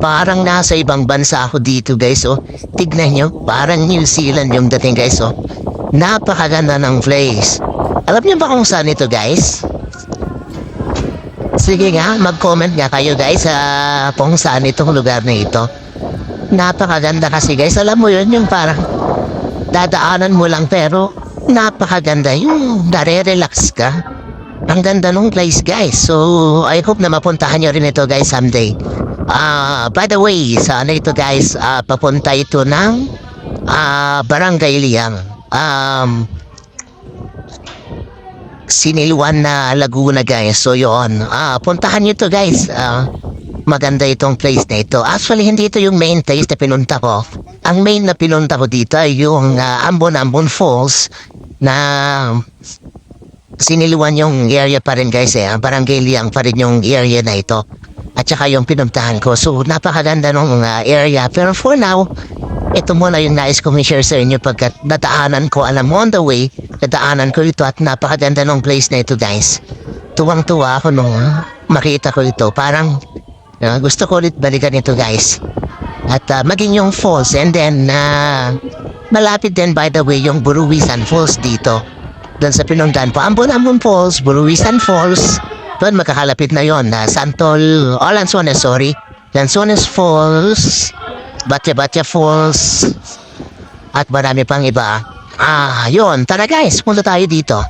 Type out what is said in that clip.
Parang nasa ibang bansa ako dito guys, oh. Tignan nyo, parang New Zealand yung dating guys, oh. Napakaganda ng place. Alam niyo ba kung saan ito guys? Sige nga, mag-comment nga kayo guys sa kung saan itong lugar na ito. Napakaganda kasi guys, alam mo yun, yung parang dadaanan mo lang pero napakaganda, yung nare-relax ka. Ang ganda nung place guys, so I hope na mapuntahan nyo rin ito guys someday. By the way, sa ano ito guys, papunta ito ng Barangay Liang. Siniluan na Laguna guys. So yun, puntahan nyo to guys. Maganda itong place na ito. Actually, hindi ito yung main place na pinunta ko. Ang main na pinunta ko dito ay yung Ambon Falls na siniluan yung area pa rin guys eh. Barangay Liang pa rin yung area na ito. At saka yung pinuntahan ko. So, napakaganda nung area. Pero for now, ito muna yung nais kong i-share sa inyo pagkat nadaanan ko, alam mo, on the way, nadaanan ko ito at napakaganda nung place na ito, guys. Tuwang-tuwa ako nung makita ko ito. Parang gusto ko ulit balikan ito, guys. At maging yung falls. And then, malapit din, by the way, yung Buruwisan Falls dito. Doon sa pinuntahan po, Ambon Falls, Buruwisan Falls. Doon makakalapit na yon na Santol, Lanzones, sorry. Lanzones Falls, Batya Falls, at marami pang iba. Yun, tara guys, punta tayo dito.